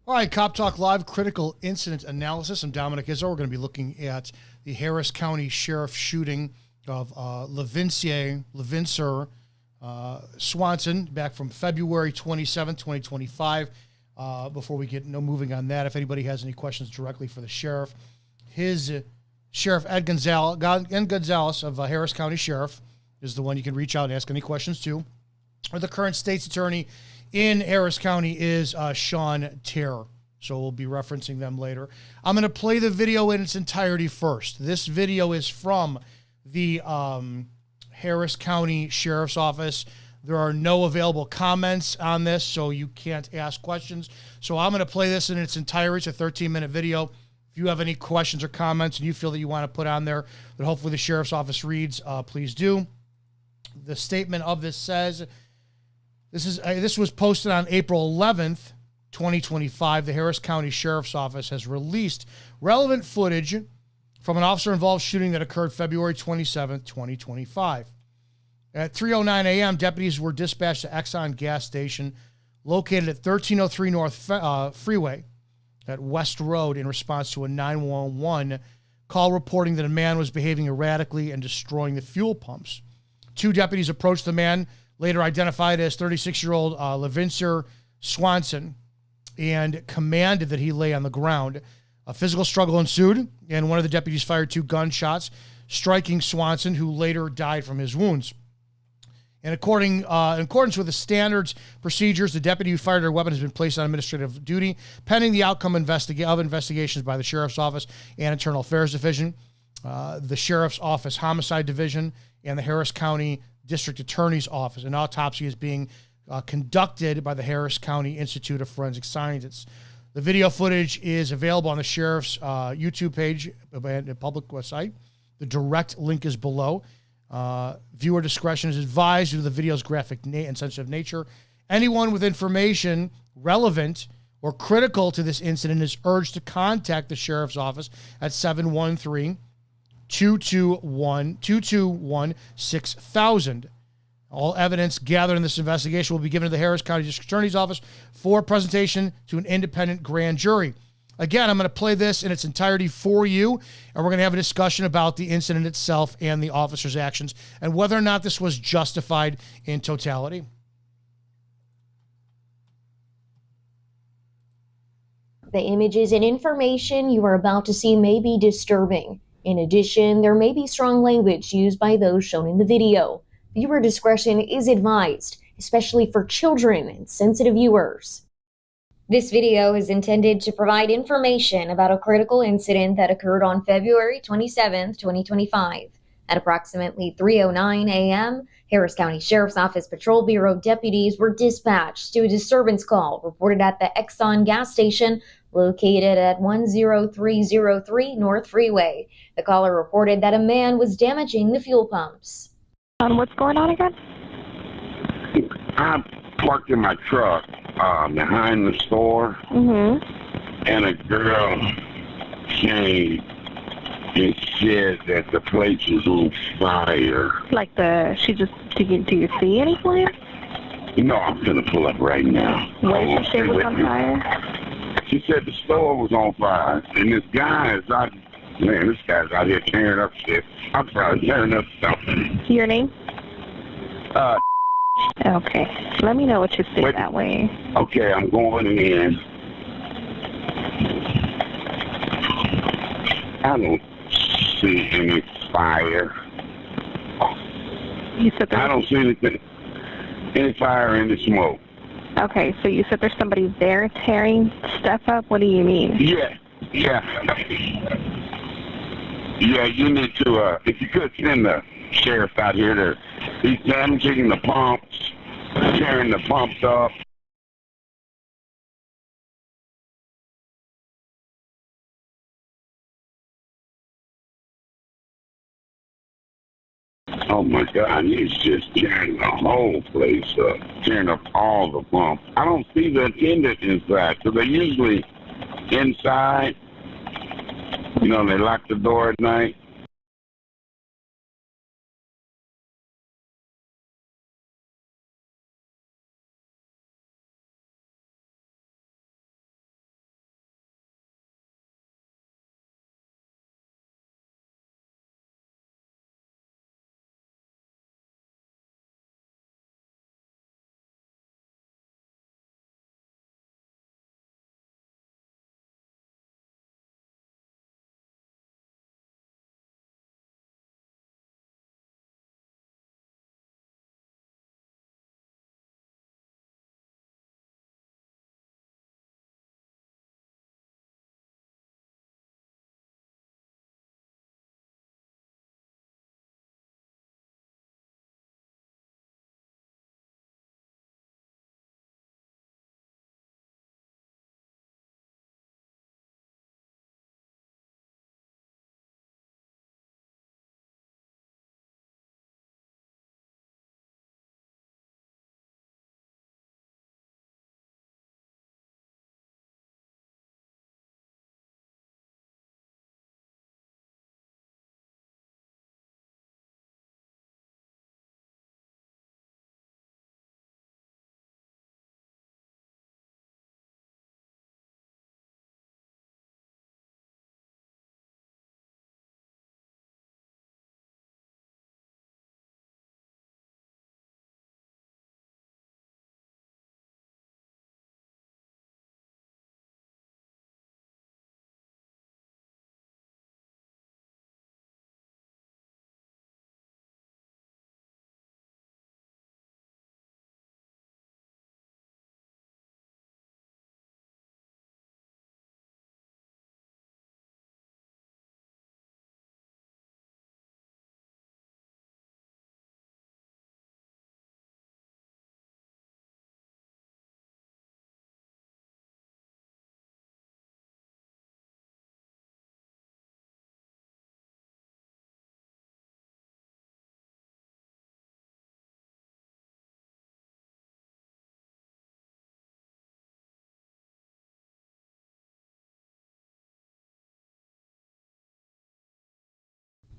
All right, Cop Talk Live, critical incident analysis. I'm Dominic Izzo. We're going to be looking at the Harris County Sheriff shooting of Levincer Swanson back from February 27, 2025. Before we get moving on that, if anybody has any questions directly for the sheriff, his Sheriff Ed Gonzalez of Harris County Sheriff is the one you can reach out and ask any questions to. Or the current state's attorney in Harris County is Sean Terr. So we'll be referencing them later. I'm going to play the video in its entirety first. This video is from the Harris County Sheriff's Office. There are no available comments on this, so you can't ask questions. So I'm going to play this in its entirety. It's a 13-minute video. If you have any questions or comments and you feel that you want to put on there that hopefully the Sheriff's Office reads, please do. The statement of this says, this was posted on April 11th, 2025. The Harris County Sheriff's Office has released relevant footage from an officer-involved shooting that occurred February 27th, 2025. At 3:09 a.m., deputies were dispatched to Exxon gas station located at 1303 North Freeway at West Road in response to a 911 call reporting that a man was behaving erratically and destroying the fuel pumps. Two deputies approached the man, later identified as 36-year-old Levincer Swanson, and commanded that he lay on the ground. A physical struggle ensued, and one of the deputies fired 2 gunshots, striking Swanson, who later died from his wounds. In accordance with the standards procedures, the deputy who fired her weapon has been placed on administrative duty, pending the outcome of investigations by the Sheriff's Office and Internal Affairs Division, the Sheriff's Office Homicide Division, and the Harris County District Attorney's Office. An autopsy is being conducted by the Harris County Institute of Forensic Sciences. The video footage is available on the Sheriff's YouTube page and public website. The direct link is below. Viewer discretion is advised due to the video's graphic and sensitive nature. Anyone with information relevant or critical to this incident is urged to contact the Sheriff's Office at 713-221-6000. All evidence gathered in this investigation will be given to the Harris County District Attorney's Office for presentation to an independent grand jury. Again, I'm going to play this in its entirety for you, and we're going to have a discussion about the incident itself and the officer's actions and whether or not this was justified in totality. The images and information you are about to see may be disturbing. In addition, there may be strong language used by those shown in the video. Viewer discretion is advised, especially for children and sensitive viewers. This video is intended to provide information about a critical incident that occurred on February 27, 2025. At approximately 3:09 a.m., Harris County Sheriff's Office Patrol Bureau deputies were dispatched to a disturbance call reported at the Exxon gas station located at 10303 North Freeway. The caller reported that a man was damaging the fuel pumps. What's going on again? I'm parked in my truck behind the store, and a girl came and said that the place was on fire. Like do you see any flame? No, I'm gonna pull up right now. What did she say was on fire? She said the store was on fire, and this guy's out here tearing up shit. I'm sorry, tearing up stuff. Your name? Okay. Let me know what you see that way. Okay, I'm going in. I don't see any fire. You said I don't see any fire, any smoke. Okay, so you said there's somebody there tearing stuff up? What do you mean? Yeah. Yeah, you need to, if you could send the sheriff out here he's damaging the pumps, tearing the pumps up. Oh my God, he's just tearing the whole place up, tearing up all the pumps. I don't see the attendant inside, so they're usually inside. You know, they lock the door at night.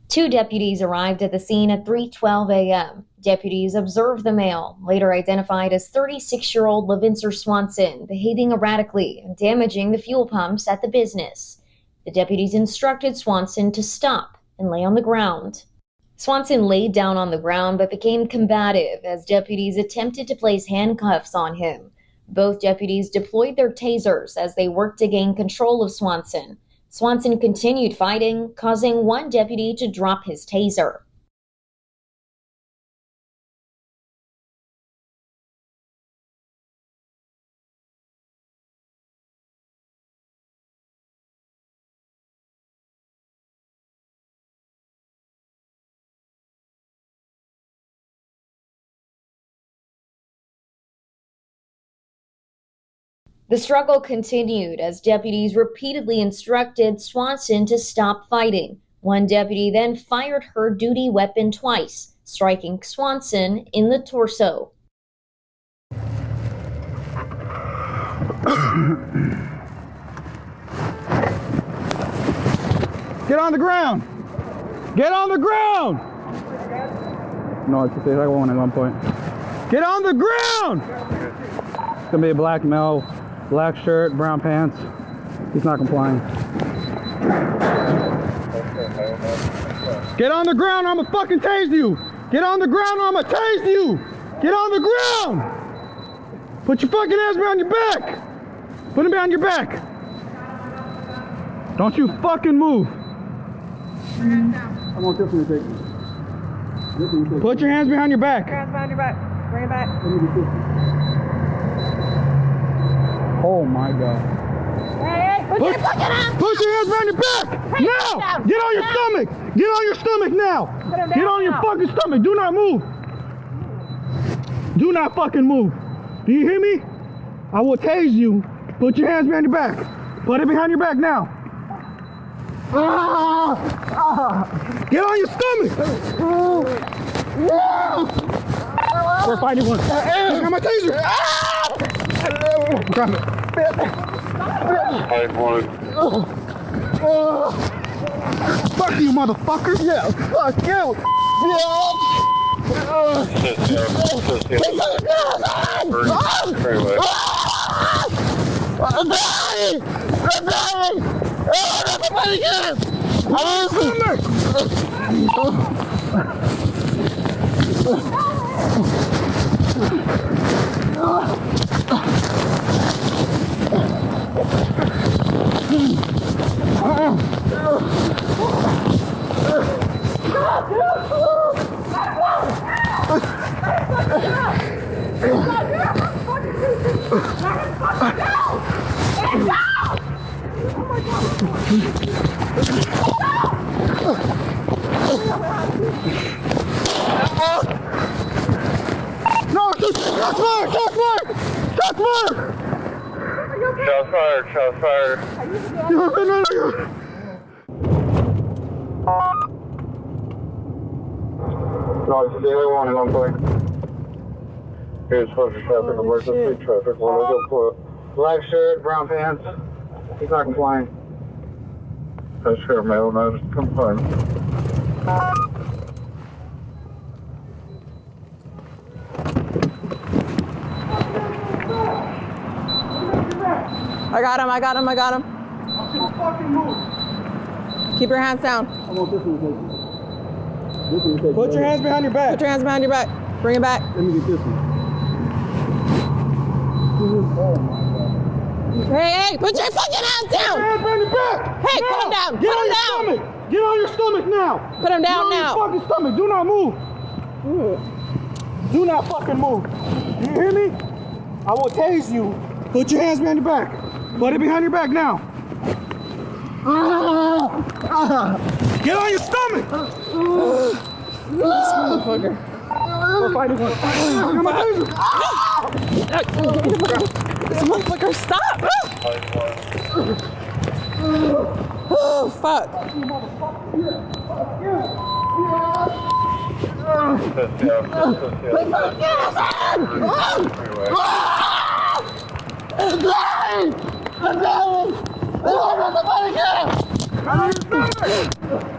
Two deputies arrived at the scene at 3:12 a.m. Deputies observed the male, later identified as 36-year-old Levincer Swanson, behaving erratically and damaging the fuel pumps at the business. The deputies instructed Swanson to stop and lay on the ground. Swanson laid down on the ground but became combative as deputies attempted to place handcuffs on him. Both deputies deployed their tasers as they worked to gain control of Swanson. Swanson continued fighting, causing one deputy to drop his taser. The struggle continued as deputies repeatedly instructed Swanson to stop fighting. One deputy then fired her duty weapon twice, striking Swanson in the torso. Get on the ground! Get on the ground! No, it's I won't at one point. Get on the ground! It's gonna be a black male, black shirt, brown pants. He's not complying. Get on the ground or I'ma fucking tase you! Get on the ground or I'ma tase you! Get on the ground! Put your fucking hands behind your back! Put them behind your back! Don't you fucking move! I want this one to take me. Put your hands behind your back. Hands behind your back. Bring it back. Oh my God. Hey, put your fucking hands. Put your hands behind your back. Hey, now. down. Get on your stomach. Get on your stomach now. Get on your fucking stomach. Do not move. Do not fucking move. Do you hear me? I will tase you. Put your hands behind your back. Put it behind your back now. Get on your stomach. We're fighting one. I got my taser. Grab it. Fuck you, motherfucker. Yeah, fuck you. No, shots fired! Shots fired! Shots fired! Shots fired! Shots fired! No. No, it's daily one and 1 point. Here's special traffic, emergency traffic. One of them put black shirt, brown pants. He's not complying. That's fair, male, not complying. I got him, I got him, I got him. Don't fucking move. Keep your hands down. I want this one to take. This one to take. Put your hands behind your back. Put your hands behind your back. Bring it back. Let me get this one. Oh my God. Hey, put your fucking hands down. Put your hands behind your back. Hey, now. put him down. Get Put on him your down. stomach. Get on your stomach now. Put him down Get on now. your fucking stomach. Do not move. Do not fucking move. Do you hear me? I will tase you. Put your hands behind your back. Put it behind your back now. Get on your stomach. This motherfucker. We're fighting one. Get my taser. This motherfucker, stop! Oh, fuck.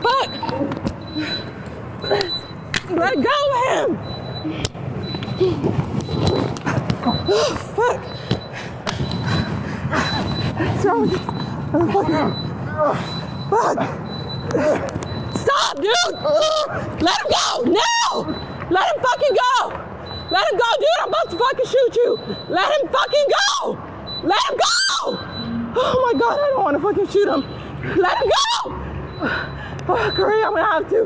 Fuck! Let go of him! Oh, fuck. What's wrong with this motherfucker? Fuck. Stop, dude! Let him go! Now! Let him fucking go! Let him go, dude! I'm about to fucking shoot you! Let him fucking go! Let him go! Oh my God, I don't want to fucking shoot him. Let him go! Oh, great, I'm gonna have to.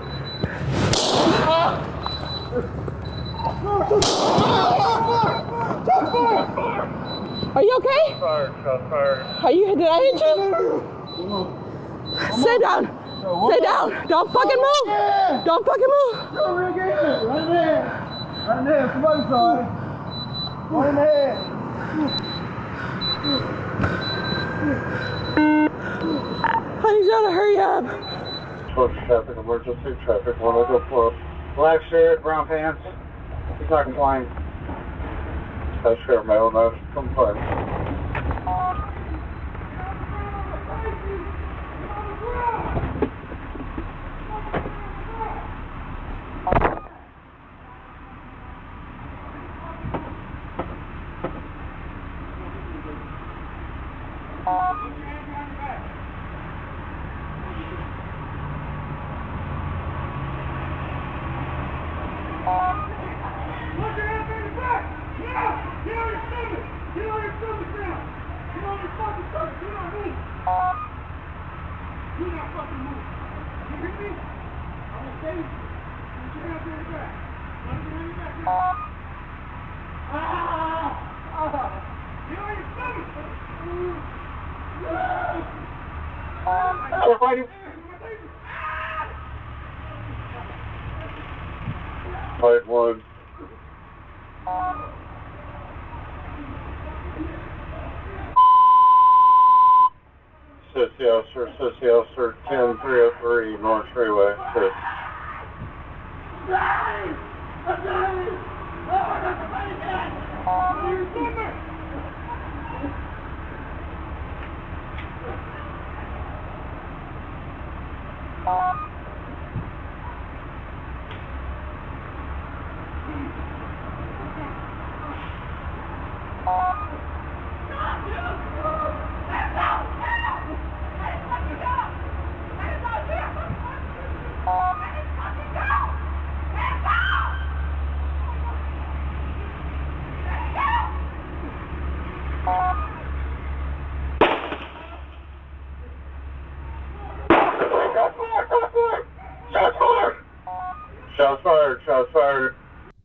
Are you okay? Are you? Did I hit you? Sit down. Sit down. Don't fucking move. Don't fucking move. Right there. Somebody saw it. Right in the head. I need y'all to hurry up. Traffic emergency. Traffic 104. Black shirt, brown pants. He's not complying. That's sheriff male, no complaint. Fight one. City officer 10303 North Freeway. Sis. Shots fired. Shots fired.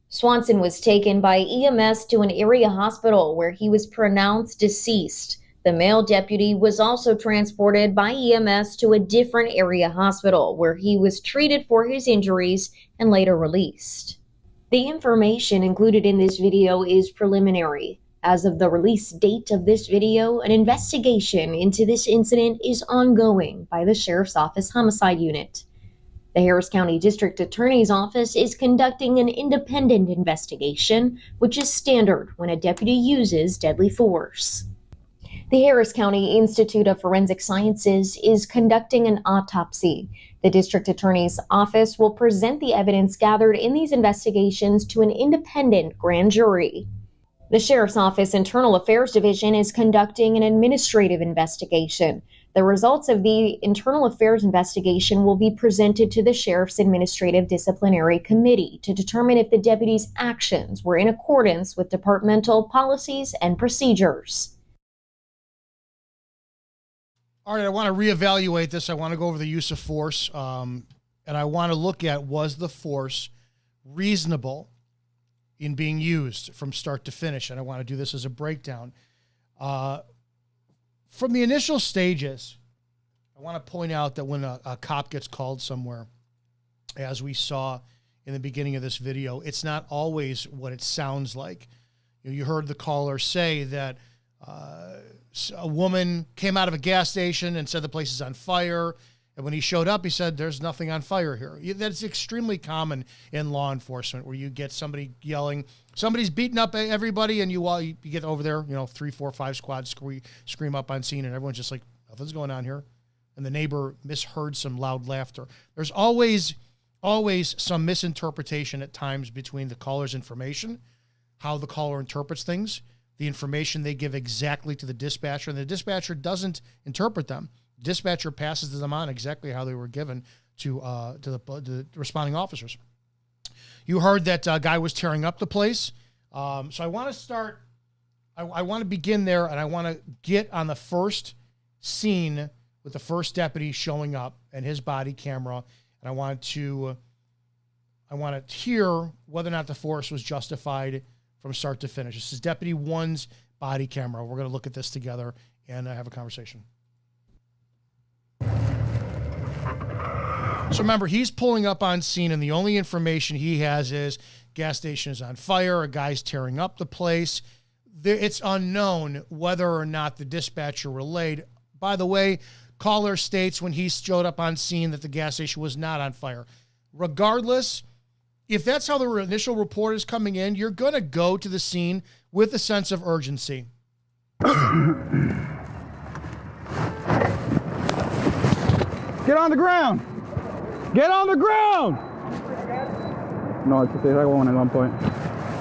Swanson was taken by EMS to an area hospital where he was pronounced deceased. The male deputy was also transported by EMS to a different area hospital where he was treated for his injuries and later released. The information included in this video is preliminary. As of the release date of this video, an investigation into this incident is ongoing by the Sheriff's Office Homicide Unit. The Harris County District Attorney's Office is conducting an independent investigation, which is standard when a deputy uses deadly force. The Harris County Institute of Forensic Sciences is conducting an autopsy. The District Attorney's Office will present the evidence gathered in these investigations to an independent grand jury. The Sheriff's Office Internal Affairs Division is conducting an administrative investigation. The results of the Internal Affairs investigation will be presented to the Sheriff's Administrative Disciplinary Committee to determine if the deputy's actions were in accordance with departmental policies and procedures. All right, I want to reevaluate this. I want to go over the use of force, and I want to look at, was the force reasonable in being used from start to finish? And I want to do this as a breakdown. From the initial stages, I want to point out that when a cop gets called somewhere, as we saw in the beginning of this video, it's not always what it sounds like. You heard the caller say that a woman came out of a gas station and said the place is on fire. And when he showed up, he said, there's nothing on fire here. That's extremely common in law enforcement, where you get somebody yelling, somebody's beating up everybody, and you get over there, 3, 4, 5 squads scream up on scene, and everyone's just like, nothing's going on here. And the neighbor misheard some loud laughter. There's always always some misinterpretation at times between the caller's information, how the caller interprets things, the information they give exactly to the dispatcher, and the dispatcher doesn't interpret them. The dispatcher passes them on exactly how they were given to the responding officers. You heard that guy was tearing up the place. So I want to start, I want to begin there, and I want to get on the first scene with the first deputy showing up and his body camera. And I want to hear whether or not the force was justified from start to finish. This is Deputy 1's body camera. We're going to look at this together and have a conversation. So remember, he's pulling up on scene, and the only information he has is gas station is on fire, a guy's tearing up the place. It's unknown whether or not the dispatcher relayed. By the way, caller states when he showed up on scene that the gas station was not on fire. Regardless, if that's how the initial report is coming in, you're going to go to the scene with a sense of urgency. Get on the ground! Get on the ground! No, it's okay. I won't at one point.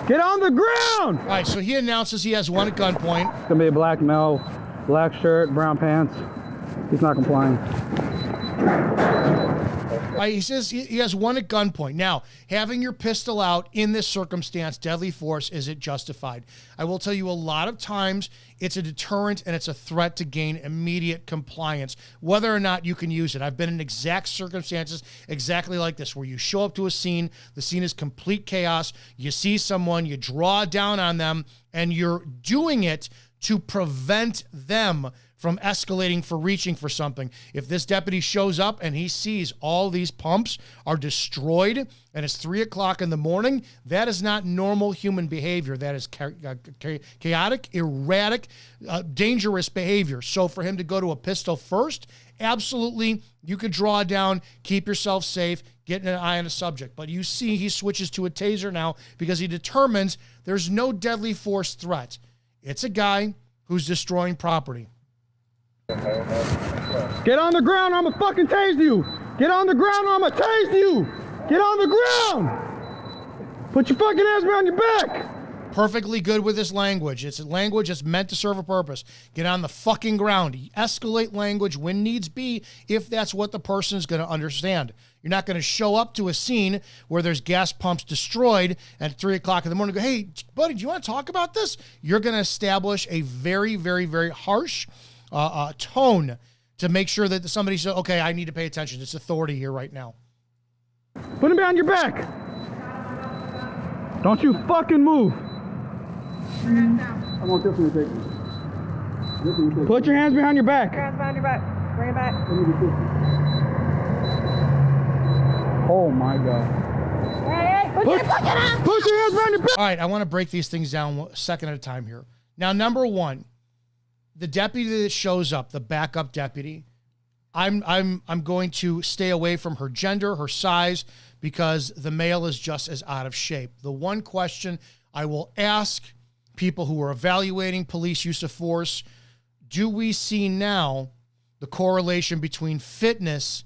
Get on the ground! All right, so he announces he has one at gunpoint. It's gonna be a black male, black shirt, brown pants. He's not complying. He says he has one at gunpoint. Now, having your pistol out in this circumstance, deadly force, is it justified? I will tell you a lot of times it's a deterrent and it's a threat to gain immediate compliance, whether or not you can use it. I've been in exact circumstances exactly like this, where you show up to a scene, the scene is complete chaos, you see someone, you draw down on them, and you're doing it to prevent them from escalating for reaching for something. If this deputy shows up and he sees all these pumps are destroyed and it's 3 o'clock in the morning, that is not normal human behavior. That is chaotic, erratic, dangerous behavior. So for him to go to a pistol first, absolutely, you could draw down, keep yourself safe, get an eye on a subject. But you see he switches to a taser now because he determines there's no deadly force threat. It's a guy who's destroying property. Get on the ground, I'm gonna fucking tase you! Get on the ground, I'm gonna tase you! Get on the ground! Put your fucking hands behind your back! Perfectly good with this language. It's a language that's meant to serve a purpose. Get on the fucking ground. Escalate language when needs be if that's what the person is going to understand. You're not going to show up to a scene where there's gas pumps destroyed at 3 o'clock in the morning and go, hey, buddy, do you want to talk about this? You're going to establish a very, very, very harsh tone to make sure that somebody says, okay, I need to pay attention. It's authority here right now. Put him behind your back. Don't you fucking move. I want this one to take me. Put your hands behind your back. Put your hands behind your back. Bring it back. Oh my God. Hey, put your fucking hands. Put your hands behind your back. All right, I want to break these things down a second at a time here. Now, number one, the deputy that shows up, the backup deputy, I'm going to stay away from her gender, her size, because the male is just as out of shape. The one question I will ask people who are evaluating police use of force, do we see now the correlation between fitness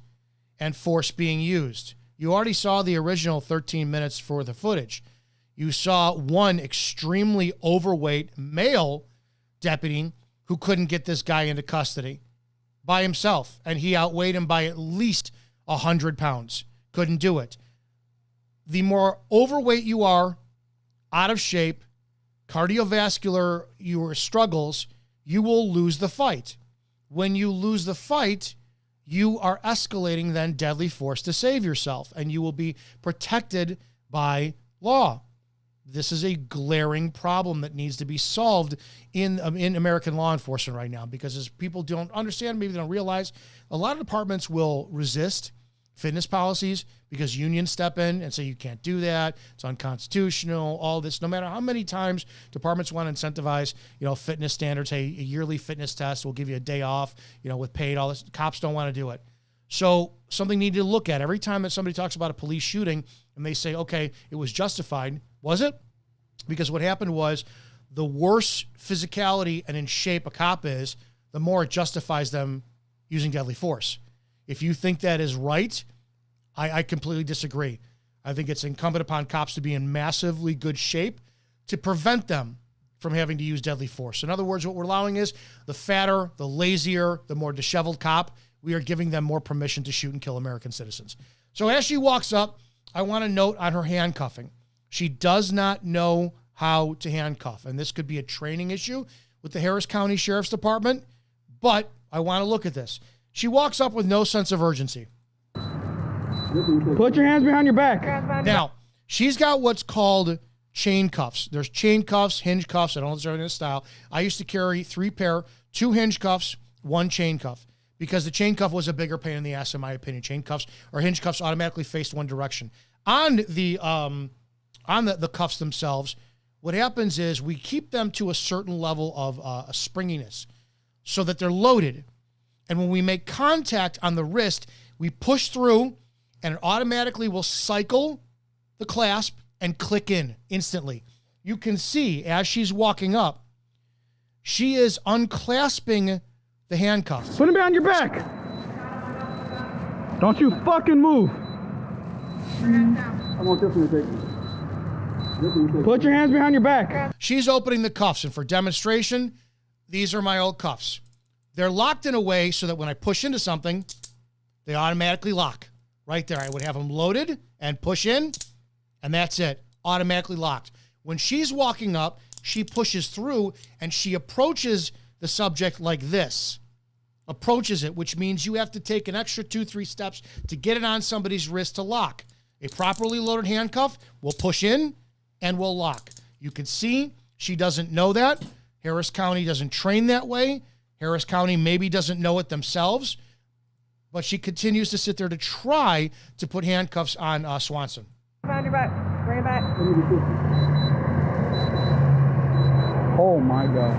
and force being used? You already saw the original 13 minutes for the footage. You saw one extremely overweight male deputy who couldn't get this guy into custody by himself, and he outweighed him by at least 100 pounds. Couldn't do it. The more overweight you are, out of shape, cardiovascular your struggles, you will lose the fight. When you lose the fight, you are escalating then deadly force to save yourself, and you will be protected by law. This is a glaring problem that needs to be solved in American law enforcement right now, because as people don't understand, maybe they don't realize, a lot of departments will resist fitness policies because unions step in and say you can't do that, it's unconstitutional, all this. No matter how many times departments want to incentivize, fitness standards, hey, a yearly fitness test, we'll give you a day off, with paid, all this. Cops don't want to do it. So something needed to look at. Every time that somebody talks about a police shooting and they say, okay, it was justified, was it? Because what happened was, the worse physicality and in shape a cop is, the more it justifies them using deadly force. If you think that is right, I completely disagree. I think it's incumbent upon cops to be in massively good shape to prevent them from having to use deadly force. In other words, what we're allowing is the fatter, the lazier, the more disheveled cop, we are giving them more permission to shoot and kill American citizens. So as she walks up, I want to note on her handcuffing. She does not know how to handcuff, and this could be a training issue with the Harris County Sheriff's Department, but I want to look at this. She walks up with no sense of urgency. Put your hands behind your back. Now, she's got what's called chain cuffs. There's chain cuffs, hinge cuffs. I don't know if there's everything in style. I used to carry 3 pair, 2 hinge cuffs, 1 chain cuff, because the chain cuff was a bigger pain in the ass, in my opinion. Chain cuffs or hinge cuffs automatically faced one direction. On the cuffs themselves, what happens is we keep them to a certain level of a springiness so that they're loaded. And when we make contact on the wrist, we push through and it automatically will cycle the clasp and click in instantly. You can see as she's walking up, she is unclasping the handcuffs. Put them behind your back. Don't you fucking move. I want this one to take me. Put your hands behind your back. She's opening the cuffs, and for demonstration, these are my old cuffs. They're locked in a way so that when I push into something, they automatically lock. Right there, I would have them loaded and push in, and that's it, automatically locked. When she's walking up, she pushes through, and she approaches the subject like this. Approaches it, which means you have to take an extra 2-3 steps to get it on somebody's wrist to lock. A properly loaded handcuff will push in and will lock. You can see she doesn't know that. Harris County doesn't train that way. Harris County maybe doesn't know it themselves, but she continues to sit there to try to put handcuffs on Swanson. Behind your back. Bring it back. Oh my God.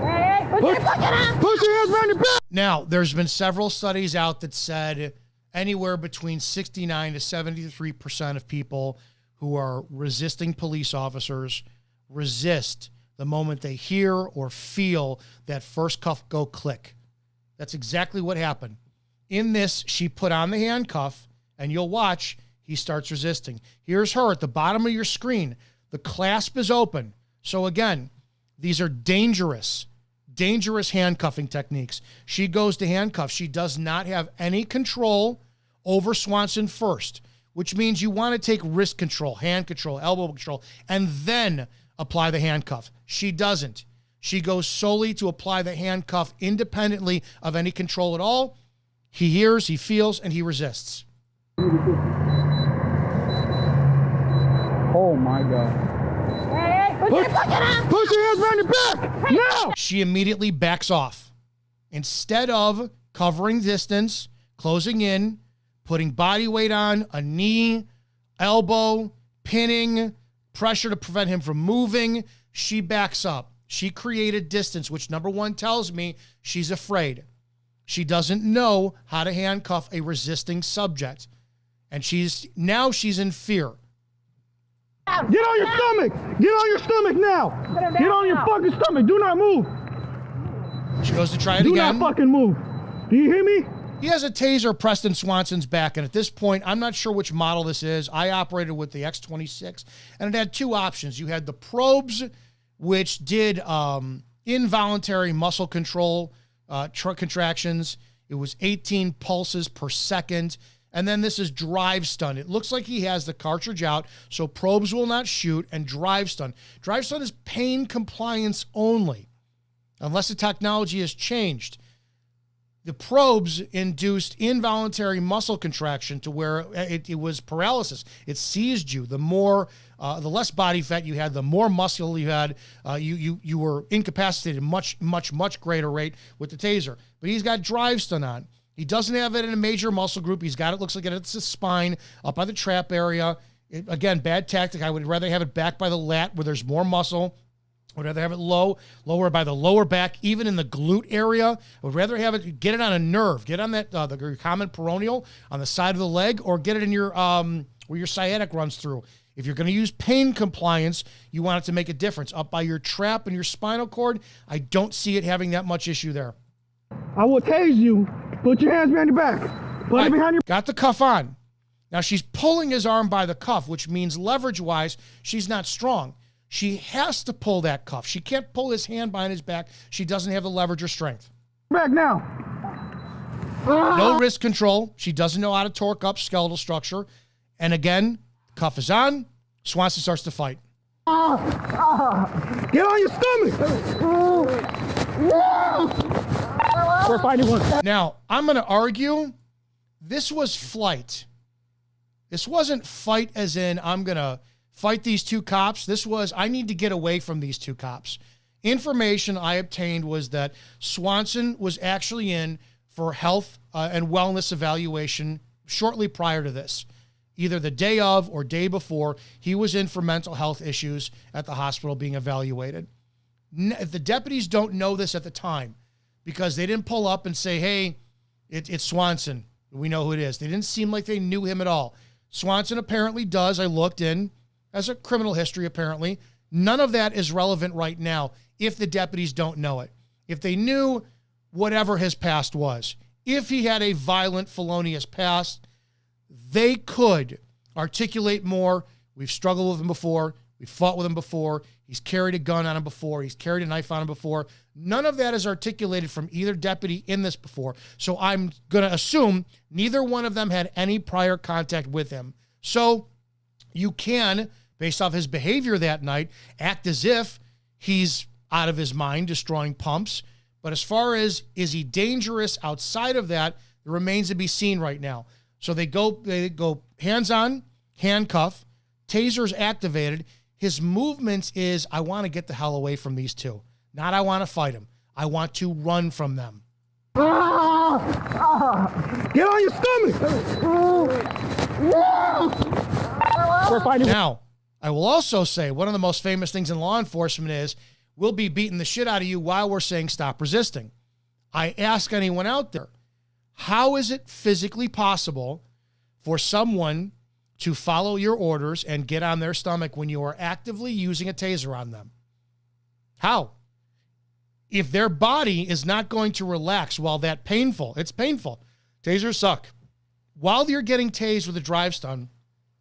Hey, put your hands behind your back. Now, there's been several studies out that said anywhere between 69 to 73% of people who are resisting police officers resist the moment they hear or feel that first cuff go click. That's exactly what happened. In this, she put on the handcuff, and you'll watch, he starts resisting. Here's her at the bottom of your screen. The clasp is open. So again, these are dangerous handcuffing techniques. She goes to handcuff. She does not have any control over Swanson first, which means you want to take wrist control, hand control, elbow control, and then apply the handcuff. She doesn't. She goes solely to apply the handcuff independently of any control at all. He hears, he feels, and he resists. Oh my God. Hey, put your hands behind your back. Now. She immediately backs off. Instead of covering distance, closing in, putting body weight on, a knee, elbow, pinning, pressure to prevent him from moving, she backs up. She created distance, which number one tells me she's afraid. She doesn't know how to handcuff a resisting subject. And she's in fear. Get on your stomach. Get on your stomach now. Get on your fucking stomach. Do not move. She goes to try it again. Do not fucking move. Do you hear me? He has a taser pressed in Swanson's back, and at this point, I'm not sure which model this is. I operated with the X26, and it had 2 options. You had the probes, which did involuntary muscle control contractions. It was 18 pulses per second. And then this is drive stun. It looks like he has the cartridge out, so probes will not shoot, and drive stun. Drive stun is pain compliance only, unless the technology has changed. The probes induced involuntary muscle contraction to where it was paralysis. It seized you. The less body fat you had, the more muscle you had. You were incapacitated much greater rate with the taser. But he's got drive stun on. He doesn't have it in a major muscle group. He's got it, looks like it's his spine, up by the trap area. Again, bad tactic. I would rather have it back by the lat where there's more muscle. I would rather have it lower by the lower back, even in the glute area. I would rather have it, get it on a nerve, get on that the common peroneal on the side of the leg, or get it in your where your sciatic runs through. If you're going to use pain compliance, you want it to make a difference. Up by your trap and your spinal cord, I don't see it having that much issue there. I will tase you. Put your hands behind your back. Put it behind your... Got the cuff on. Now, she's pulling his arm by the cuff, which means leverage-wise, she's not strong. She has to pull that cuff. She can't pull his hand behind his back. She doesn't have the leverage or strength. Back now. No wrist control. She doesn't know how to torque up skeletal structure. And again, cuff is on. Swanson starts to fight. Get on your stomach. We're fighting one. Now, I'm going to argue this was flight. This wasn't fight as in I'm going to fight these two cops. This was I need to get away from these two cops. Information I obtained was that Swanson was actually in for health and wellness evaluation shortly prior to this. Either the day of or day before, he was in for mental health issues at the hospital being evaluated. If the deputies don't know this at the time, because they didn't pull up and say, hey, it's Swanson. We know who it is. They didn't seem like they knew him at all. Swanson apparently does. I looked in as a criminal history, apparently. None of that is relevant right now if the deputies don't know it. If they knew whatever his past was, if he had a violent, felonious past, they could articulate more. We've struggled with him before. We've fought with him before. He's carried a gun on him before. He's carried a knife on him before. None of that is articulated from either deputy in this before. So I'm going to assume neither one of them had any prior contact with him. So you can, based off his behavior that night, act as if he's out of his mind, destroying pumps. But as far as is he dangerous outside of that, it remains to be seen right now. So they go hands on, handcuff, taser's activated. His movements is, I want to get the hell away from these two. Not I want to fight them. I want to run from them. Get on your stomach. We're fighting. Now, I will also say one of the most famous things in law enforcement is we'll be beating the shit out of you while we're saying stop resisting. I ask anyone out there, how is it physically possible for someone to follow your orders and get on their stomach when you are actively using a taser on them? How? If their body is not going to relax while that painful, it's painful. Tasers suck. While you're getting tased with a drive stun,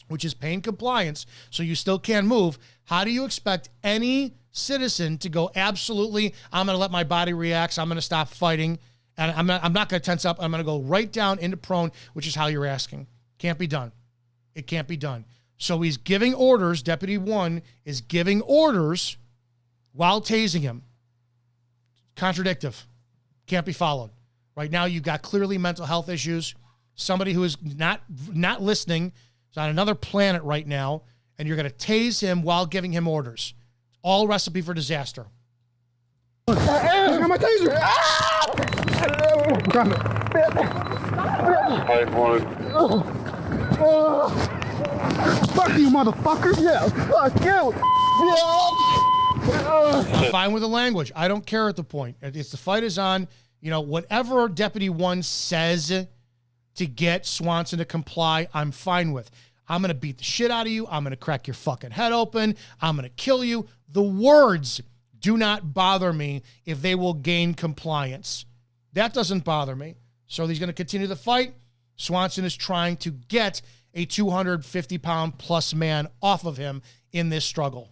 which is pain compliance, so you still can't move, how do you expect any citizen to go, absolutely, I'm going to let my body react, so I'm going to stop fighting, and I'm not going to tense up, I'm going to go right down into prone, which is how you're asking. Can't be done. It can't be done. So he's giving orders, Deputy 1 is giving orders while tasing him. Contradictive. Can't be followed. Right now, you've got clearly mental health issues. Somebody who is not listening is on another planet right now, and you're going to tase him while giving him orders. All recipe for disaster. I got my taser. Grab it. Fuck you, motherfucker. Yeah, fuck you. I'm fine with the language. I don't care at the point. It's the fight is on. You know, whatever Deputy 1 says to get Swanson to comply, I'm fine with. I'm going to beat the shit out of you. I'm going to crack your fucking head open. I'm going to kill you. The words do not bother me if they will gain compliance. That doesn't bother me. So he's going to continue the fight. Swanson is trying to get a 250-pound plus man off of him in this struggle.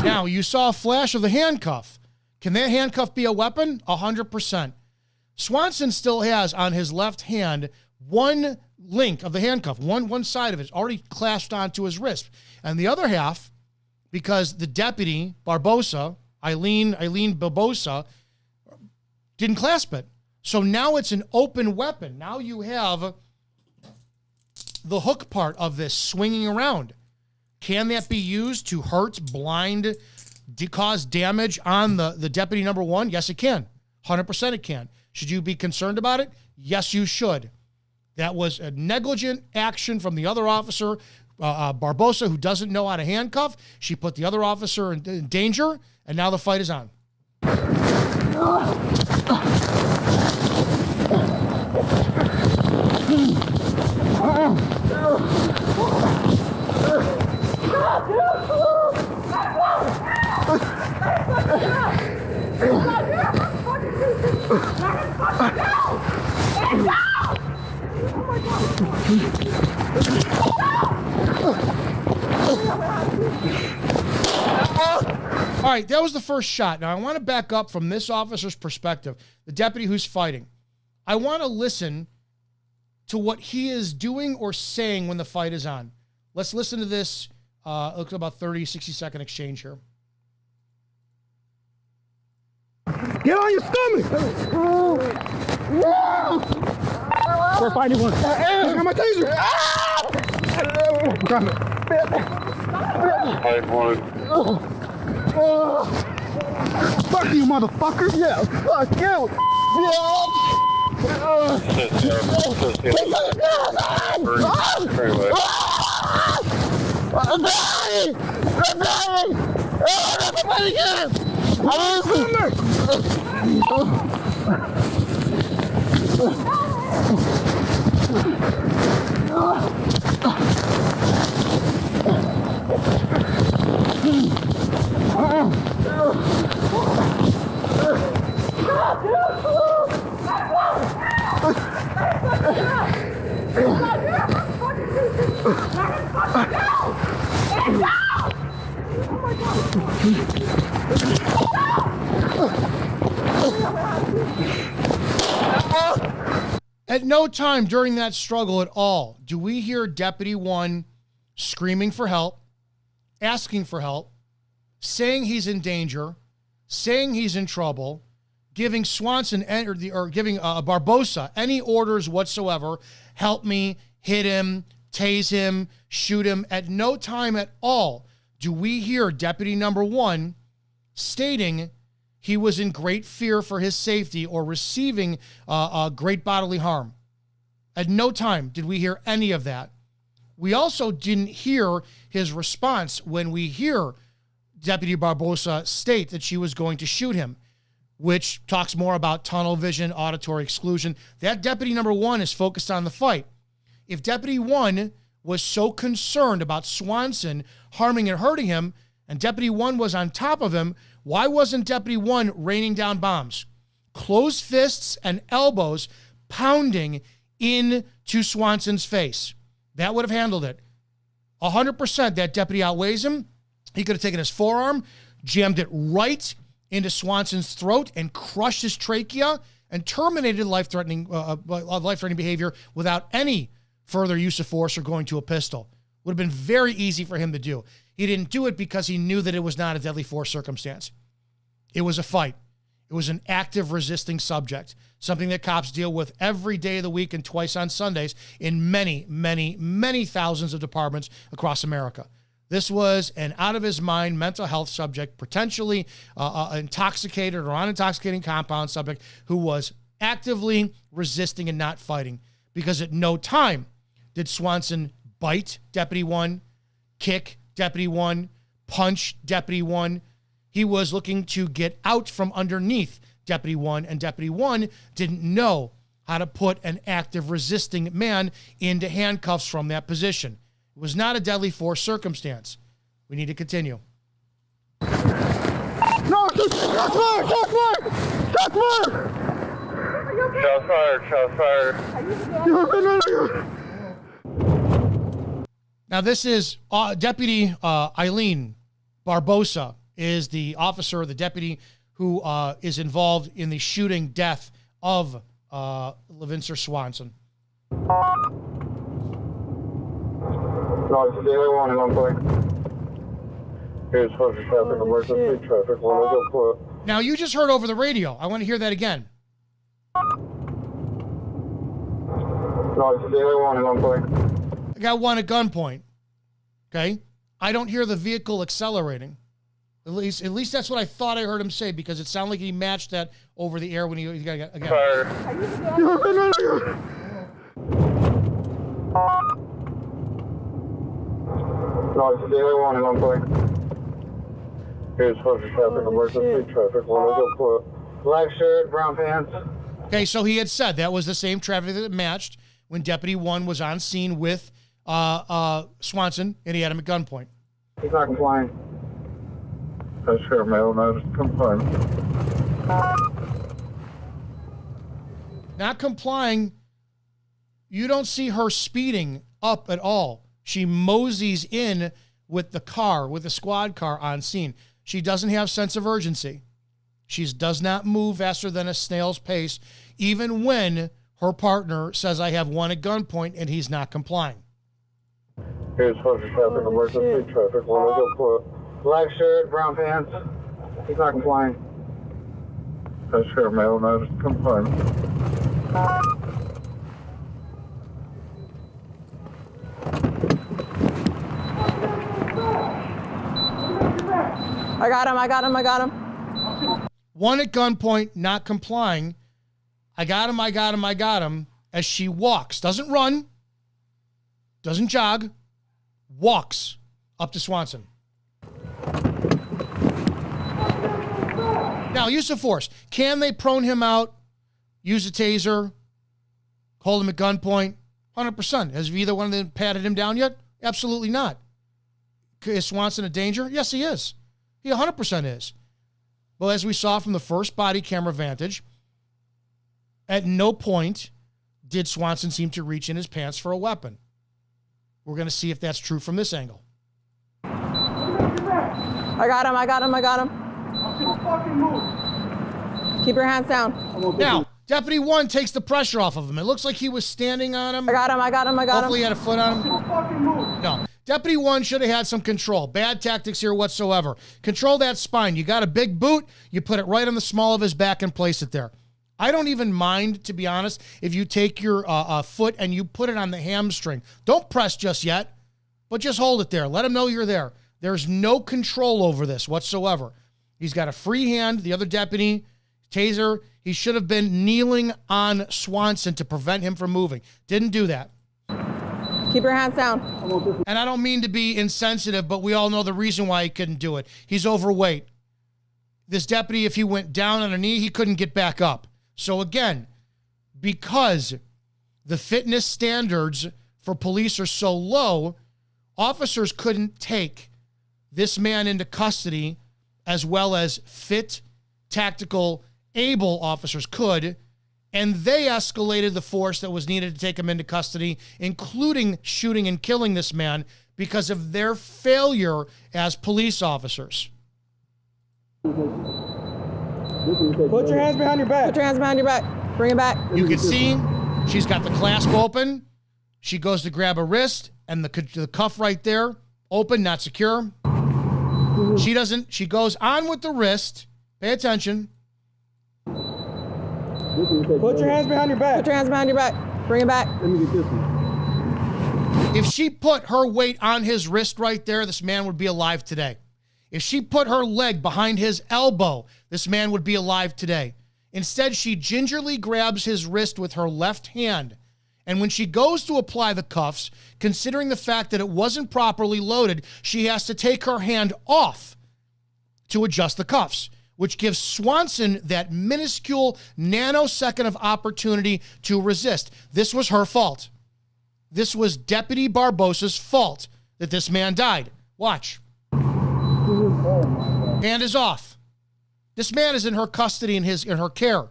Now, you saw a flash of the handcuff. Can that handcuff be a weapon? 100%. Swanson still has on his left hand one link of the handcuff, one side of it is already clasped onto his wrist. And the other half, because the deputy, Barbosa, Eileen Barbosa, didn't clasp it. So now it's an open weapon. Now you have the hook part of this swinging around. Can that be used to hurt, blind, cause damage on the deputy number 1? Yes, it can. 100% it can. Should you be concerned about it? Yes, you should. That was a negligent action from the other officer, Barbosa, who doesn't know how to handcuff. She put the other officer in danger, and now the fight is on. All right, that was the first shot. Now, I want to back up from this officer's perspective, the deputy who's fighting. I want to listen to what he is doing or saying when the fight is on. Let's listen to this. Looks about 30, 60-second exchange here. Get on your stomach! We're fighting one. I got my taser! Grab it. Fight one. Fuck you, motherfucker! Yeah, fuck you! At no time during that struggle at all do we hear Deputy 1 screaming for help, asking for help, saying he's in danger, saying he's in trouble, giving Swanson or giving Barbosa any orders whatsoever. Help me, hit him, tase him, shoot him. At no time at all do we hear Deputy number 1 stating he was in great fear for his safety or receiving great bodily harm. At no time did we hear any of that. We also didn't hear his response when we hear Deputy Barbosa state that she was going to shoot him, which talks more about tunnel vision, auditory exclusion. That Deputy number 1 is focused on the fight. If Deputy 1 was so concerned about Swanson harming and hurting him, and Deputy 1 was on top of him, why wasn't Deputy 1 raining down bombs? Closed fists and elbows pounding into Swanson's face. That would have handled it. 100% that deputy outweighs him. He could have taken his forearm, jammed it right into Swanson's throat and crushed his trachea and terminated life-threatening behavior without any further use of force or going to a pistol. Would have been very easy for him to do. He didn't do it because he knew that it was not a deadly force circumstance. It was a fight. It was an active resisting subject, something that cops deal with every day of the week and twice on Sundays in many, many, many thousands of departments across America. This was an out-of-his-mind mental health subject, potentially intoxicated or on intoxicating compound subject who was actively resisting and not fighting, because at no time did Swanson bite Deputy 1, kick Deputy 1, punch Deputy 1. He was looking to get out from underneath Deputy 1, and Deputy 1 didn't know how to put an active resisting man into handcuffs from that position. It was not a deadly force circumstance. We need to continue. No, shots fired! Shots fired! Shots fired! Shots fired, shots fired. Now, this is Deputy Eileen Barbosa is the officer, the deputy who is involved in the shooting death of LaVincer Swanson. No, it's the other one in one point. Here's social traffic, emergency traffic, 104. Now, you just heard over the radio. I want to hear that again. No, it's the other one in one point. I got one at gunpoint. Okay? I don't hear the vehicle accelerating. At least that's what I thought I heard him say, because it sounded like he matched that over the air when he got again. Fire. No, it's the other one in one point. Here's social traffic, emergency traffic, 104. Black shirt, brown pants. Okay, so he had said that was the same traffic that matched when Deputy 1 was on scene with Swanson, and he had him at gunpoint. He's not complying. That's Sheriff Mail, notice confirmed. Not complying. You don't see her speeding up at all. She moseys in with the car, with the squad car on scene. She doesn't have sense of urgency. She does not move faster than a snail's pace, even when her partner says, I have one at gunpoint, and he's not complying. Here's social traffic, emergency traffic. One will go for black shirt, brown pants. He's not complying. That's Sheriff Mail, notice confirmed. I got him. One at gunpoint, not complying. I got him. As she walks, doesn't run, doesn't jog, walks up to Swanson. Now, use of force. Can they prone him out, use a taser, hold him at gunpoint? 100%. Has either one of them patted him down yet? Absolutely not. Is Swanson a danger? Yes, he is. He 100% is. Well, as we saw from the first body camera vantage, at no point did Swanson seem to reach in his pants for a weapon. We're going to see if that's true from this angle. I got him. Keep your hands down. Now, Deputy 1 takes the pressure off of him. It looks like he was standing on him. I got him. Hopefully he had a foot on him. No. Deputy 1 should have had some control. Bad tactics here whatsoever. Control that spine. You got a big boot, you put it right on the small of his back and place it there. I don't even mind, to be honest, if you take your foot and you put it on the hamstring. Don't press just yet, but just hold it there. Let him know you're there. There's no control over this whatsoever. He's got a free hand. The other deputy, taser, he should have been kneeling on Swanson to prevent him from moving. Didn't do that. Keep your hands down. And I don't mean to be insensitive, but we all know the reason why he couldn't do it. He's overweight. This deputy, if he went down on a knee, he couldn't get back up. So again, because the fitness standards for police are so low, officers couldn't take this man into custody as well as fit, tactical, able officers could, and they escalated the force that was needed to take him into custody, including shooting and killing this man because of their failure as police officers. Put your hands behind your back. Bring it back. You can see she's got the clasp open. She goes to grab a wrist, and the cuff right there, open, not secure. She doesn't. She goes on with the wrist. Pay attention. Put your hands behind your back. Bring it back. Let me get this one. If she put her weight on his wrist right there, this man would be alive today. If she put her leg behind his elbow, this man would be alive today. Instead, she gingerly grabs his wrist with her left hand. And when she goes to apply the cuffs, considering the fact that it wasn't properly loaded, she has to take her hand off to adjust the cuffs, which gives Swanson that minuscule nanosecond of opportunity to resist. This was her fault. This was Deputy Barbosa's fault that this man died. Watch. Hand is off. This man is in her custody and in her care.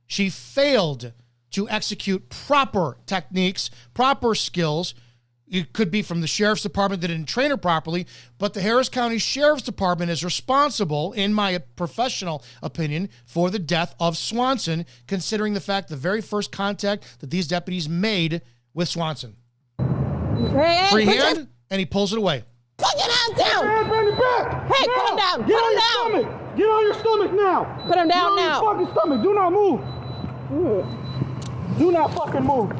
She failed to execute proper techniques, proper skills. It could be from the sheriff's department that didn't train her properly, but the Harris County Sheriff's Department is responsible, in my professional opinion, for the death of Swanson, considering the fact the very first contact that these deputies made with Swanson. Free hand, and he pulls it away. Fucking hands down! Hands behind your back! Hey, now. put him down! Get on your stomach! Get on your stomach now! Put him down now! Get on your fucking stomach! Do not move! Do not fucking move!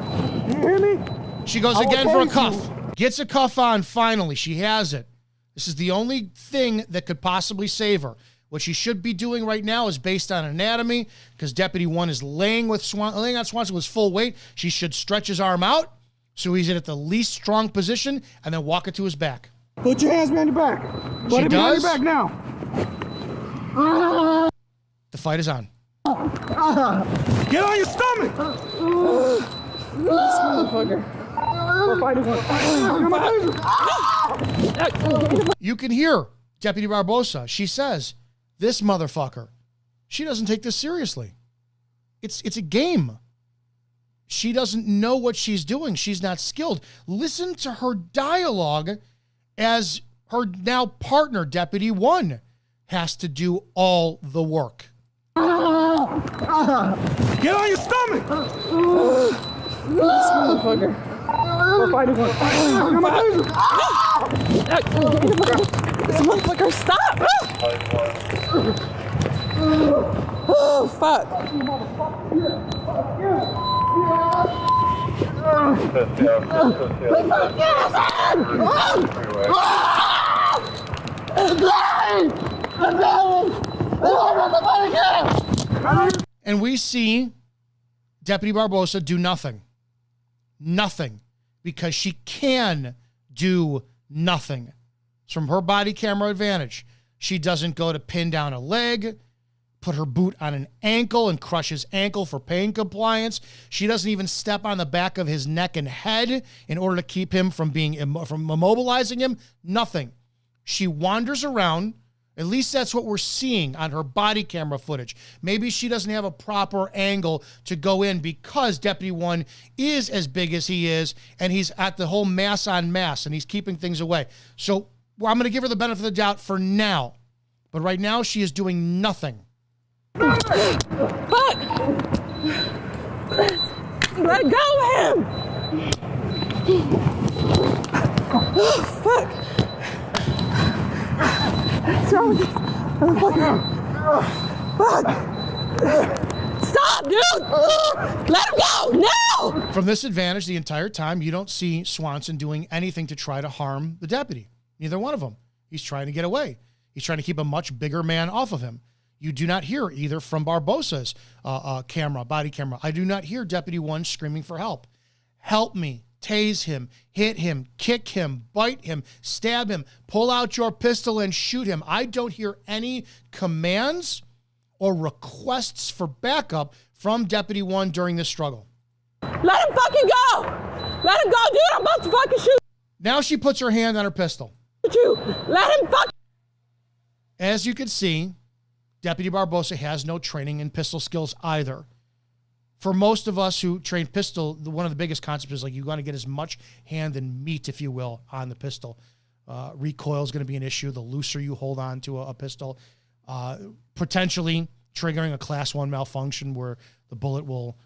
You hear me? She goes again for a cuff. Gets a cuff on finally. She has it. This is the only thing that could possibly save her. What she should be doing right now is based on anatomy, because Deputy 1 is laying on Swanson with full weight. She should stretch his arm out so he's in at the least strong position and then walk it to his back. Put your hands behind your back. Put it behind your back now. The fight is on. Get on your stomach! motherfucker. You can hear Deputy Barbosa. She says, this motherfucker. She doesn't take this seriously. It's a game. She doesn't know what she's doing. She's not skilled. Listen to her dialogue as her now partner, Deputy 1, has to do all the work. Get on your stomach! This motherfucker. We're fighting one. This motherfucker, stop! Oh, fuck. And we see Deputy Barbosa do nothing. Nothing. Because she can do nothing. It's from her body camera advantage. She doesn't go to pin down a leg, put her boot on an ankle and crush his ankle for pain compliance. She doesn't even step on the back of his neck and head in order to keep him from immobilizing him. Nothing. She wanders around. At least that's what we're seeing on her body camera footage. Maybe she doesn't have a proper angle to go in because Deputy 1 is as big as he is, and he's at the whole mass on mass, and he's keeping things away. So I'm going to give her the benefit of the doubt for now. But right now, she is doing nothing. Fuck! Let go of him! Oh, fuck! What's wrong with this motherfucker? Fuck! Stop, dude! Let him go! No! From this advantage, the entire time, you don't see Swanson doing anything to try to harm the deputy. Neither one of them. He's trying to get away. He's trying to keep a much bigger man off of him. You do not hear either from Barbosa's body camera. I do not hear Deputy 1 screaming for help. Help me. Tase him, hit him, kick him, bite him, stab him, pull out your pistol and shoot him. I don't hear any commands or requests for backup from Deputy 1 during this struggle. Let him fucking go! Let him go, dude! I'm about to fucking shoot Now she puts her hand on her pistol. you! Let him fucking... As you can see, Deputy Barbosa has no training in pistol skills either. For most of us who train pistol, one of the biggest concepts is like you want to get as much hand and meat, if you will, on the pistol. Recoil is going to be an issue. The looser you hold on to a pistol, potentially triggering a class 1 malfunction where the bullet will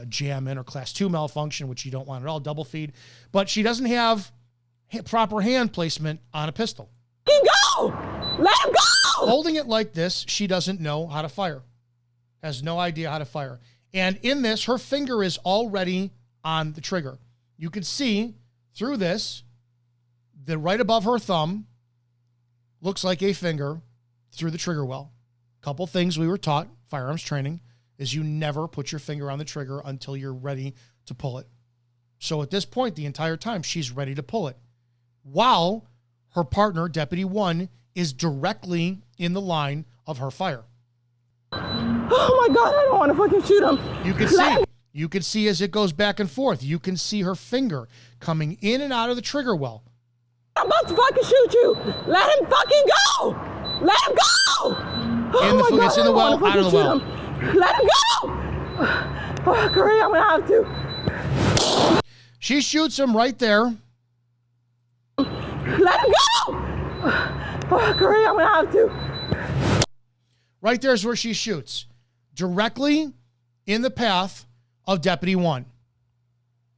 jam in, or class 2 malfunction, which you don't want at all, double feed. But she doesn't have proper hand placement on a pistol. Go! Let him go! Holding it like this, she doesn't know how to fire. Has no idea how to fire. And in this, her finger is already on the trigger. You can see through this that right above her thumb looks like a finger through the trigger well. Couple things we were taught, firearms training, is you never put your finger on the trigger until you're ready to pull it. So at this point, the entire time, she's ready to pull it. While her partner, Deputy 1, is directly in the line of her fire. Oh my God, I don't want to fucking shoot him. You can see as it goes back and forth. You can see her finger coming in and out of the trigger well. I'm about to fucking shoot you. Let him fucking go. Let him go. It's in the well, out of the well. Let him go. Oh, Korea, I'm going to have to. She shoots him right there. Let him go. Oh, Korea, I'm going to have to. Right there is where she shoots. Directly in the path of Deputy 1.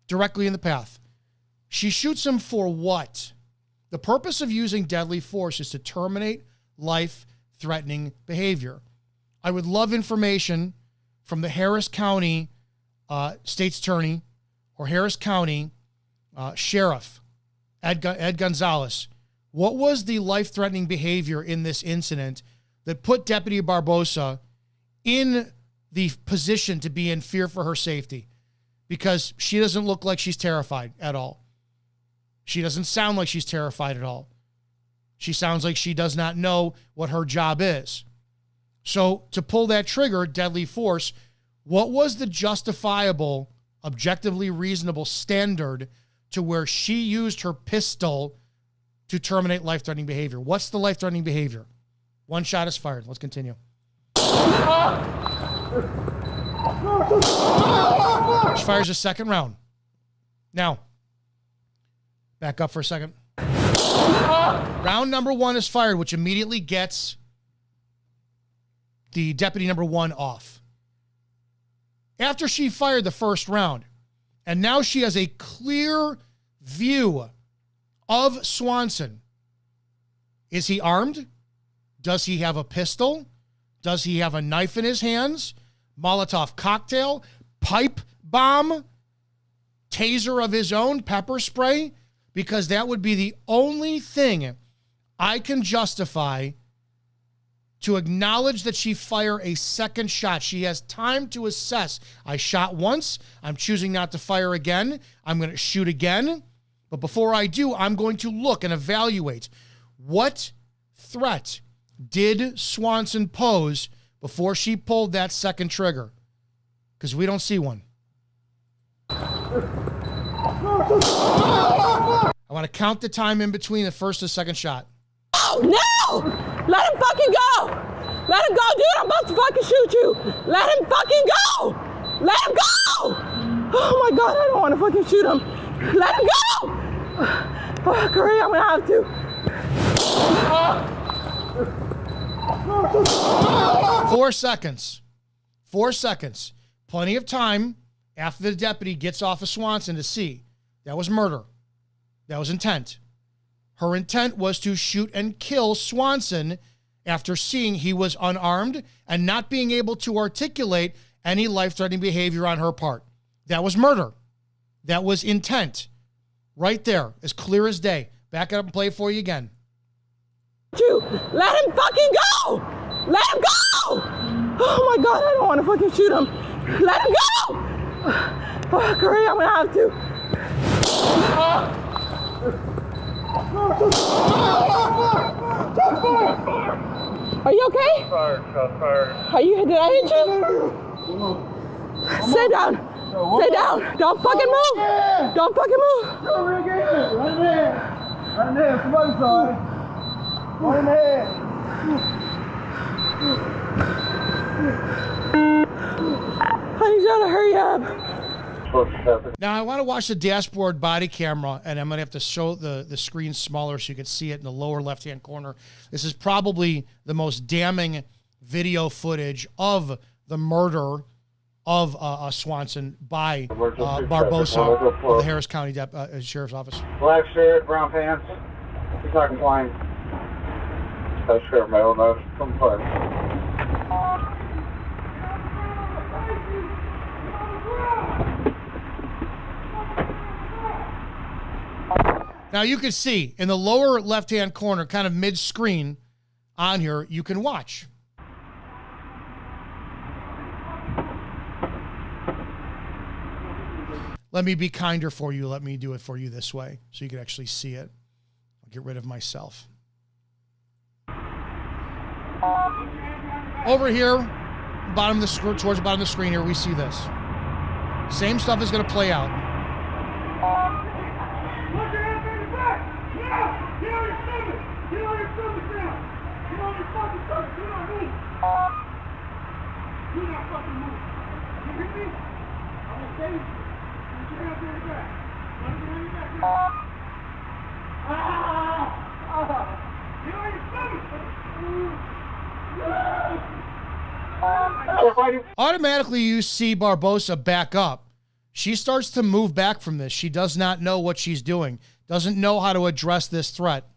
Directly in the path. She shoots him for what? The purpose of using deadly force is to terminate life-threatening behavior. I would love information from the Harris County State's Attorney or Harris County Sheriff, Ed Gonzalez. What was the life-threatening behavior in this incident that put Deputy Barbosa in the position to be in fear for her safety? Because she doesn't look like she's terrified at all. She doesn't sound like she's terrified at all. She sounds like she does not know what her job is. So to pull that trigger, deadly force, what was the justifiable objectively reasonable standard to where she used her pistol to terminate life-threatening behavior. What's the life-threatening behavior? One shot is fired. Let's continue. She fires a second round. Now, back up for a second. Round number 1 is fired, which immediately gets the deputy number 1 off. After she fired the first round, and now she has a clear view of Swanson. Is he armed? Does he have a pistol? Does he have a knife in his hands? Molotov cocktail? Pipe bomb? Taser of his own? Pepper spray? Because that would be the only thing I can justify to acknowledge that she fire a second shot. She has time to assess. I shot once. I'm choosing not to fire again. I'm going to shoot again. But before I do, I'm going to look and evaluate what threat did Swanson pose before she pulled that second trigger? Because we don't see one. I want to count the time in between the first and second shot. Oh, no! Let him fucking go! Let him go, dude! I'm about to fucking shoot you! Let him fucking go! Let him go! Oh my God, I don't want to fucking shoot him. Let him go! Oh, great, I'm gonna have to. 4 seconds. 4 seconds. Plenty of time after the deputy gets off of Swanson to see. That was murder. That was intent. Her intent was to shoot and kill Swanson after seeing he was unarmed and not being able to articulate any life-threatening behavior on her part. That was murder. That was intent. Right there, as clear as day. Back it up and play it for you again. Let him fucking go! Let him go! Oh my God, I don't want to fucking shoot him. Let him go! Oh, great, I'm gonna have to. Are you okay? Are you? Did I hit you? Sit down. Sit down. Don't fucking move. Don't fucking move. Right there. Right there. Somebody saw it. Right there. I need y'all to hurry up. Now, I want to watch the dashboard body camera, and I'm going to have to show the screen smaller so you can see it in the lower left-hand corner. This is probably the most damning video footage of the murder of Swanson by Barbosa of the Harris County Sheriff's Office. Black shirt, brown pants. He's not complying. That's sheriff male, no complying. Now you can see in the lower left-hand corner, kind of mid-screen on here, you can watch. Let me be kinder for you. Let me do it for you this way so you can actually see it. I'll get rid of myself. Over here, bottom of the screen, towards the bottom of the screen here, we see this. Same stuff is going to play out. Automatically, you see Barbosa back up. She starts to move back from this. She does not know what she's doing, doesn't know how to address this threat.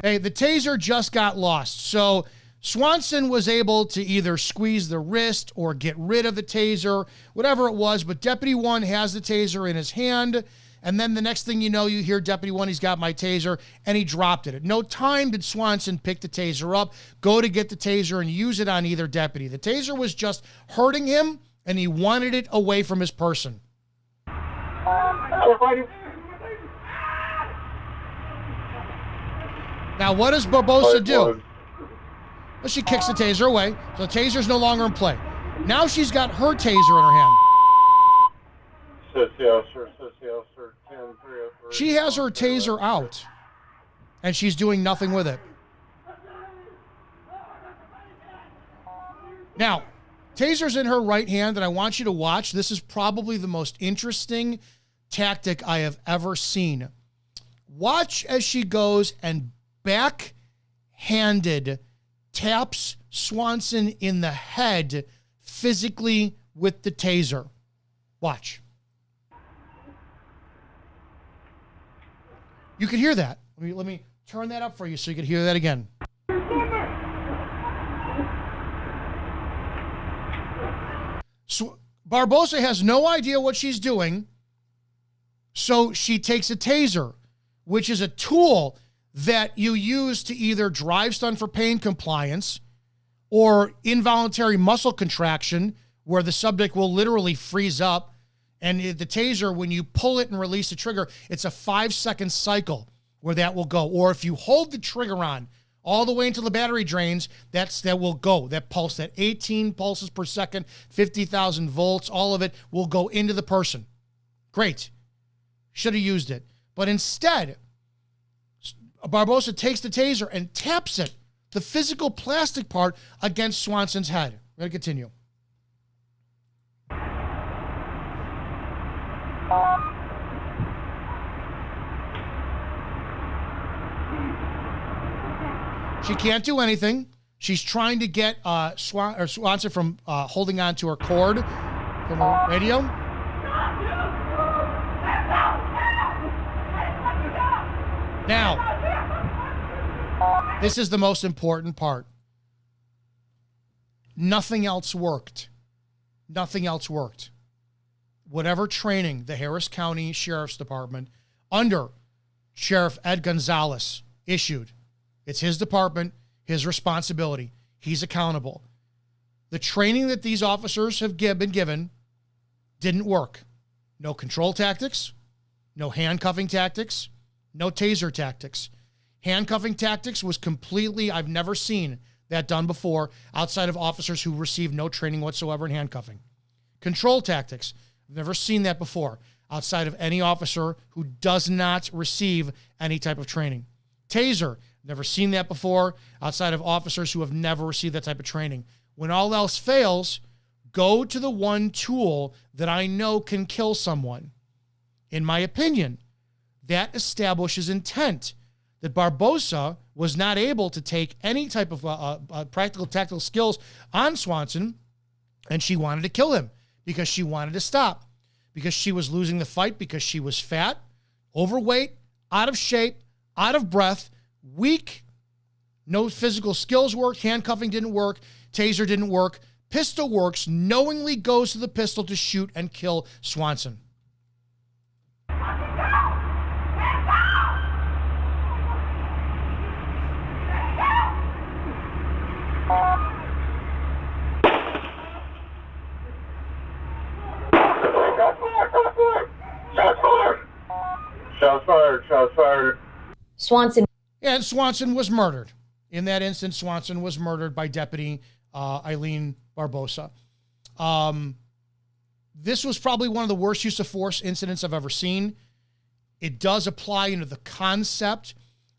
Hey, the taser just got lost. So Swanson was able to either squeeze the wrist or get rid of the taser, whatever it was. But Deputy 1 has the taser in his hand. And then the next thing you know, you hear Deputy 1, he's got my taser, and he dropped it. At no time did Swanson pick the taser up, go to get the taser, and use it on either deputy. The taser was just hurting him, and he wanted it away from his person. Now, what does Barbosa do? Well, she kicks the taser away, so the taser's no longer in play. Now she's got her taser in her hand. City officer, 10-303. She has her taser out, and she's doing nothing with it. Now, taser's in her right hand, and I want you to watch. This is probably the most interesting tactic I have ever seen. Watch as she goes and backhanded taps Swanson in the head physically with the taser. Watch. You can hear that. Let me turn that up for you so you can hear that again. So Barbosa has no idea what she's doing, so she takes a taser, which is a tool that you use to either drive stun for pain compliance or involuntary muscle contraction, where the subject will literally freeze up. And the taser, when you pull it and release the trigger, it's a 5-second cycle where that will go. Or if you hold the trigger on all the way until the battery drains, that will go. That pulse, that 18 pulses per second, 50,000 volts, all of it will go into the person. Great. Should have used it. But instead, Barbosa takes the taser and taps it, the physical plastic part, against Swanson's head. We're going to continue. She can't do anything. She's trying to get Swanson from holding on to her cord from her radio. Now, this is the most important part. Nothing else worked. Nothing else worked. Whatever training the Harris County Sheriff's Department under Sheriff Ed Gonzalez issued, it's his department, his responsibility. He's accountable. The training that these officers have been given didn't work. No control tactics, no handcuffing tactics, no taser tactics. Handcuffing tactics was completely, I've never seen that done before outside of officers who received no training whatsoever in handcuffing. Control tactics, I've never seen that before outside of any officer who does not receive any type of training. Taser, never seen that before outside of officers who have never received that type of training. When all else fails, go to the one tool that I know can kill someone. In my opinion, that establishes intent that Barbosa was not able to take any type of practical tactical skills on Swanson, and she wanted to kill him because she wanted to stop, because she was losing the fight, because she was fat, overweight, out of shape, out of breath, weak, no physical skills worked, handcuffing didn't work, taser didn't work, pistol works, knowingly goes to the pistol to shoot and kill Swanson. Shots fired. Swanson. And Swanson was murdered. In that instance, Swanson was murdered by Deputy Eileen Barbosa. This was probably one of the worst use of force incidents I've ever seen. It does apply into the concept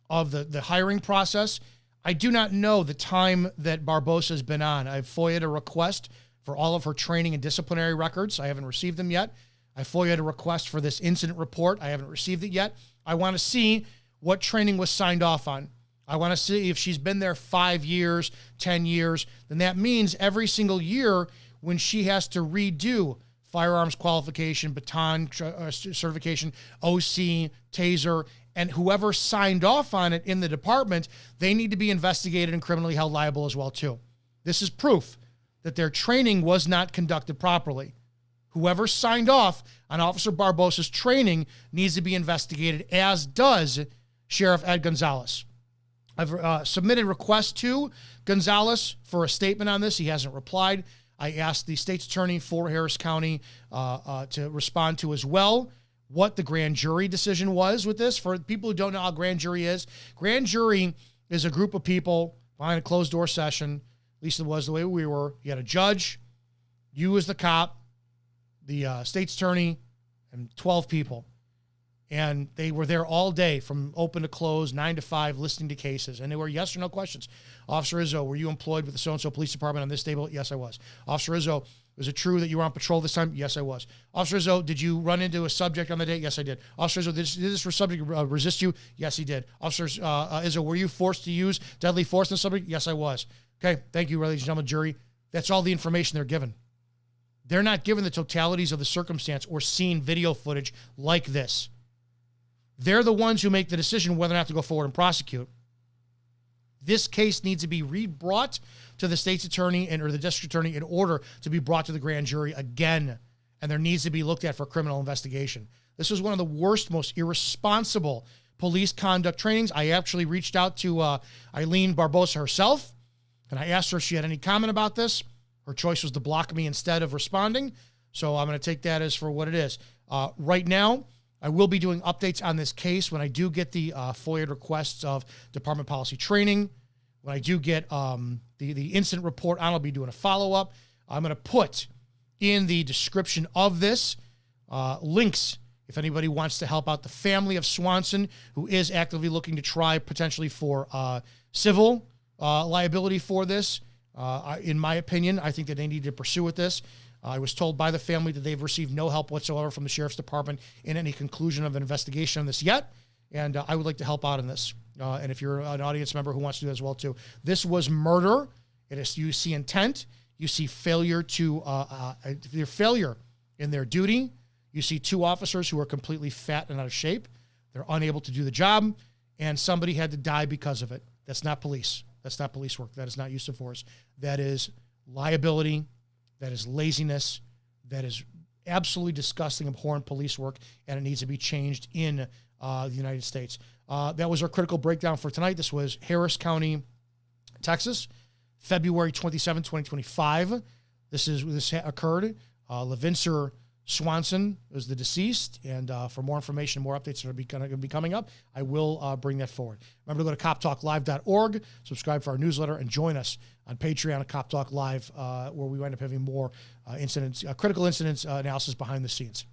of the hiring process. I do not know the time that Barbosa has been on. I've FOIA'd a request for all of her training and disciplinary records. I haven't received them yet. I FOIA'd a request for this incident report. I haven't received it yet. I want to see what training was signed off on. I want to see if she's been there 5 years, 10 years. Then that means every single year when she has to redo firearms qualification, baton certification, OC, taser, and whoever signed off on it in the department, they need to be investigated and criminally held liable as well too. This is proof that their training was not conducted properly. Whoever signed off on Officer Barbosa's training needs to be investigated, as does Sheriff Ed Gonzalez. I've submitted requests to Gonzalez for a statement on this. He hasn't replied. I asked the state's attorney for Harris County to respond to as well what the grand jury decision was with this. For people who don't know how grand jury is a group of people behind a closed door session. At least it was the way we were. You had a judge, You as the cop, the state's attorney, and 12 people. And they were there all day from open to close, 9 to 5, listening to cases. And they were yes or no questions. Officer Izzo, were you employed with the so-and-so police department on this day? Yes, I was. Officer Izzo, was it true that you were on patrol this time? Yes, I was. Officer Izzo, did you run into a subject on the day? Yes, I did. Officer Izzo, did this subject resist you? Yes, he did. Officer Izzo, were you forced to use deadly force on the subject? Yes, I was. Okay, thank you, ladies and gentlemen, jury. That's all the information they're given. They're not given the totalities of the circumstance or seen video footage like this. They're the ones who make the decision whether or not to go forward and prosecute. This case needs to be re-brought to the state's attorney or the district attorney in order to be brought to the grand jury again. And there needs to be looked at for criminal investigation. This was one of the worst, most irresponsible police conduct trainings. I actually reached out to Eileen Barbosa herself, and I asked her if she had any comment about this. Her choice was to block me instead of responding. So I'm going to take that as for what it is. Right now, I will be doing updates on this case when I do get the FOIA requests of department policy training. When I do get the incident report, I'll be doing a follow-up. I'm going to put in the description of this links if anybody wants to help out the family of Swanson, who is actively looking to try potentially for civil liability for this. In my opinion, I think that they need to pursue with this. I was told by the family that they've received no help whatsoever from the sheriff's department in any conclusion of an investigation on this yet, and I would like to help out in this. And if you're an audience member who wants to do that as well too, this was murder. It is, you see intent, you see failure to their failure in their duty. You see two officers who are completely fat and out of shape. They're unable to do the job, and somebody had to die because of it. That's not police. That's not police work. That is not use of force. That is liability. That is laziness. That is absolutely disgusting, abhorrent police work, and it needs to be changed in the United States. That was our critical breakdown for tonight. This was Harris County, Texas, February 27, 2025. This occurred. LaVincer Swanson was the deceased, and for more information, more updates that are going to be coming up, I will bring that forward. Remember to go to coptalklive.org, subscribe for our newsletter, and join us on Patreon at Cop Talk Live, where we wind up having more critical incidents analysis behind the scenes.